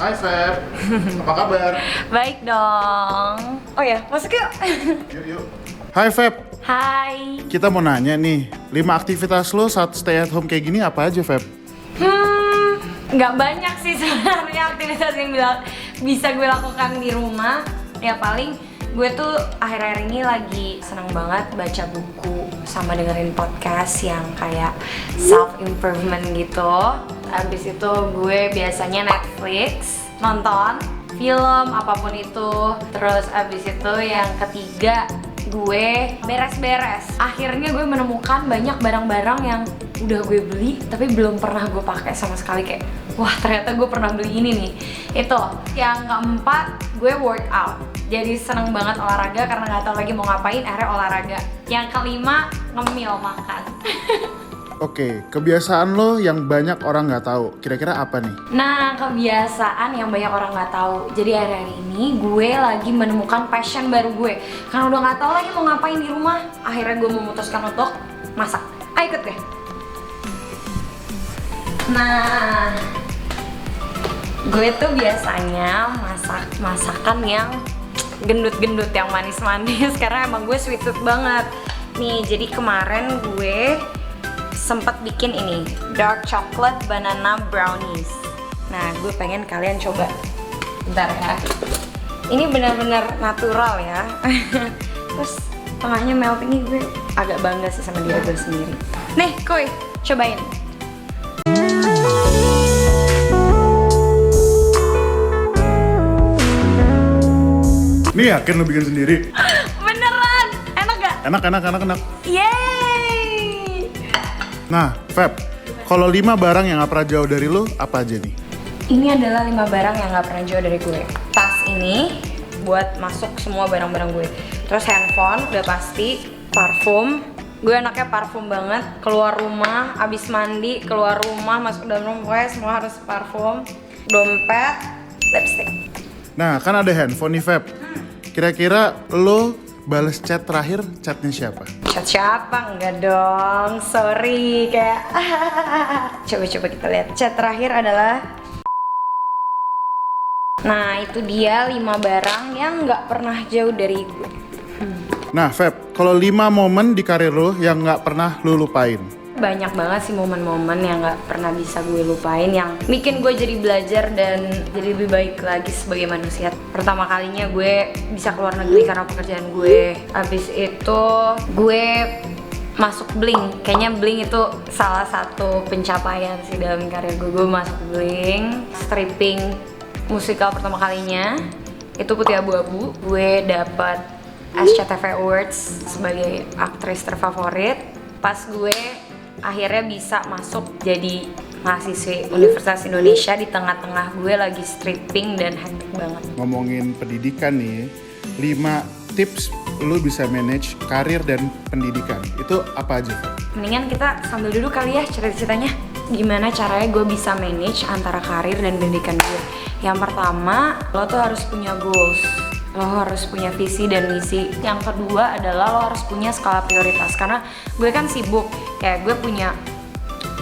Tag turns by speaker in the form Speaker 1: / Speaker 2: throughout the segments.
Speaker 1: Hai Feb, apa kabar?
Speaker 2: Baik dong. Oh ya, masuk yuk.
Speaker 1: Yuk. Hai Feb,
Speaker 2: Hai.
Speaker 1: kita mau nanya nih, 5 aktivitas lo saat stay at home kayak gini apa aja Feb?
Speaker 2: Nggak banyak sih sebenarnya aktivitas yang bisa gue lakukan di rumah. Ya paling gue tuh akhir-akhir ini lagi senang banget baca buku sama dengerin podcast yang kayak self improvement gitu. Abis itu gue biasanya Netflix, nonton film apapun itu. Terus abis itu yang ketiga gue beres-beres. Akhirnya gue menemukan banyak barang-barang yang udah gue beli tapi belum pernah gue pakai sama sekali, kayak wah ternyata gue pernah beli ini nih. Itu yang keempat, gue workout. Jadi seneng banget olahraga karena nggak tahu lagi mau ngapain, akhirnya olahraga. Yang kelima, ngemil makan.
Speaker 1: Oke, kebiasaan lo yang banyak orang nggak tahu, kira-kira apa nih?
Speaker 2: Nah, kebiasaan yang banyak orang nggak tahu. Jadi hari-hari ini gue lagi menemukan passion baru gue. Karena udah nggak tahu lagi mau ngapain di rumah, akhirnya gue memutuskan untuk masak. Ayo ikut deh. Nah, gue tuh biasanya masak masakan yang gendut-gendut, yang manis-manis. Karena emang gue sweet tooth banget. Nih, jadi kemarin gue sempat bikin ini dark chocolate banana brownies. Nah, gue pengen kalian coba. Bentar ya. Ini benar-benar natural ya. Terus tengahnya melting nih, gue agak bangga sih sama diri gue sendiri. Nih, Kuy, cobain.
Speaker 1: Nih yakin lo bikin sendiri?
Speaker 2: Beneran, enak gak?
Speaker 1: Enak.
Speaker 2: Yeay!
Speaker 1: Nah, Feb, kalau 5 barang yang gak pernah jauh dari lo, apa aja nih?
Speaker 2: Ini adalah 5 barang yang gak pernah jauh dari gue. Tas ini buat masuk semua barang-barang gue. Terus handphone udah pasti, parfum. Gue anaknya parfum banget. Keluar rumah, abis mandi, keluar rumah, masuk dalam rumah, pokoknya semua harus parfum. Dompet, lipstick.
Speaker 1: Nah, kan ada handphone nih Feb. Kira-kira lo bales chat terakhir, chatnya siapa?
Speaker 2: Chat siapa? Enggak dong, sorry. Kayak coba kita lihat. Chat terakhir adalah, nah itu dia 5 barang yang nggak pernah jauh dari gue.
Speaker 1: Nah Feb, kalau 5 momen di karir lo yang gak pernah lo lupain?
Speaker 2: Banyak banget sih momen-momen yang nggak pernah bisa gue lupain, yang bikin gue jadi belajar dan jadi lebih baik lagi sebagai manusia. Pertama kalinya gue bisa keluar negeri karena pekerjaan gue. Habis itu gue masuk Blink. Kayaknya Blink itu salah satu pencapaian sih dalam karir gue. Gue masuk Blink, stripping musikal pertama kalinya itu Putih Abu-Abu. Gue dapat SCTV Awards sebagai aktris terfavorit. Pas gue akhirnya bisa masuk jadi mahasiswi Universitas Indonesia di tengah-tengah gue lagi stripping dan hektik banget.
Speaker 1: Ngomongin pendidikan nih, 5 tips lu bisa manage karir dan pendidikan. Itu apa aja, Feb?
Speaker 2: Mendingan kita sambil duduk kali ya cerita-ceritanya. Gimana caranya gue bisa manage antara karir dan pendidikan gue. Yang pertama, lo tuh harus punya goals. Lo harus punya visi dan misi. Yang kedua adalah lo harus punya skala prioritas. Karena gue kan sibuk, kayak gue punya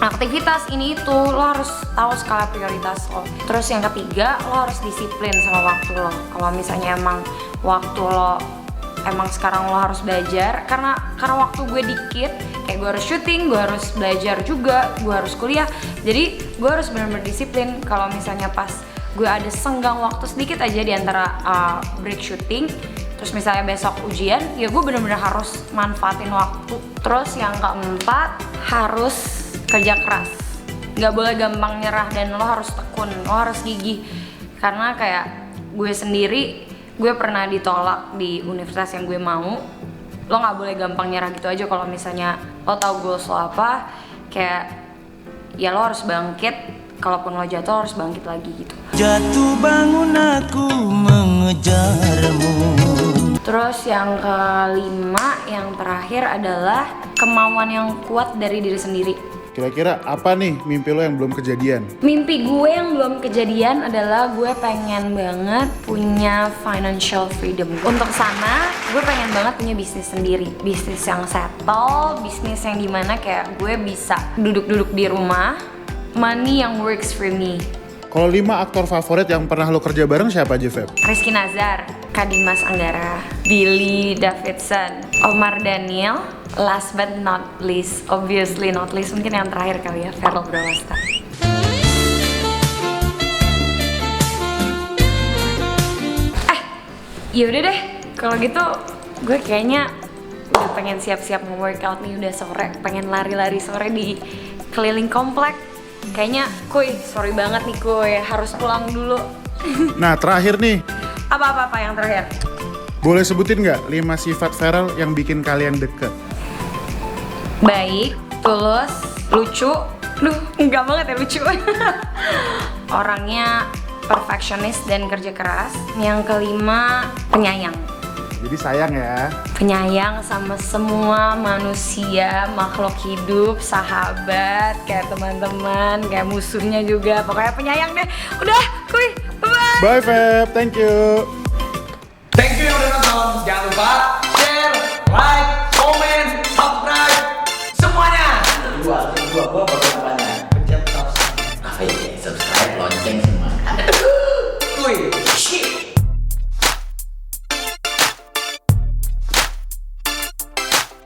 Speaker 2: aktivitas ini itu, lo harus tahu skala prioritas lo. Terus yang ketiga, lo harus disiplin sama waktu lo. Kalau misalnya emang waktu lo emang sekarang lo harus belajar, karena waktu gue dikit, kayak gue harus syuting, gue harus belajar juga, gue harus kuliah. Jadi gue harus benar-benar disiplin. Kalau misalnya pas gue ada senggang waktu sedikit aja di antara break syuting, terus misalnya besok ujian, ya gue bener-bener harus manfaatin waktu. Terus yang keempat, harus kerja keras. Gak boleh gampang nyerah dan lo harus tekun, lo harus gigih. Karena kayak gue sendiri, gue pernah ditolak di universitas yang gue mau. Lo gak boleh gampang nyerah gitu aja. Kalau misalnya lo tahu goals lo apa, kayak ya lo harus bangkit. Kalaupun lo jatuh, lo harus bangkit lagi gitu.
Speaker 3: Jatuh bangun aku mengejarmu.
Speaker 2: Terus yang kelima, yang terakhir adalah kemauan yang kuat dari diri sendiri.
Speaker 1: Kira-kira apa nih mimpi lo yang belum kejadian?
Speaker 2: Mimpi gue yang belum kejadian adalah gue pengen banget punya financial freedom. Untuk sana, gue pengen banget punya bisnis sendiri. Bisnis yang settle, bisnis yang dimana kayak gue bisa duduk-duduk di rumah, money yang works for me.
Speaker 1: Kalau 5 aktor favorit yang pernah lo kerja bareng siapa aja, Feb?
Speaker 2: Rizky Nazar, Kadimas Anggara, Billy Davidson, Omar Daniel, last but not least, obviously not least, mungkin yang terakhir kali ya, Verrell Brawasta. Yaudah deh, kalau gitu gue kayaknya udah pengen siap-siap mau workout nih, udah sore, pengen lari-lari sore di keliling komplek. Kayaknya, kuy, sorry banget nih kuy, harus pulang dulu.
Speaker 1: Nah, terakhir nih,
Speaker 2: Apa yang terakhir?
Speaker 1: boleh sebutin nggak 5 sifat Verrell yang bikin kalian deket?
Speaker 2: Baik, tulus, lucu. Duh, enggak banget ya lucu. Orangnya perfeksionis dan kerja keras. Yang kelima, penyayang.
Speaker 1: Jadi sayang ya.
Speaker 2: Penyayang sama semua manusia, makhluk hidup, sahabat, kayak teman-teman, kayak musuhnya juga. Pokoknya penyayang deh. Udah, kuy, bye-bye.
Speaker 1: Bye, Feb. Thank you.
Speaker 4: Thank you yang udah nonton. Jangan lupa share, like, comment, subscribe, semuanya.
Speaker 3: Gua bagian apanya? Pencet subscribe, lonceng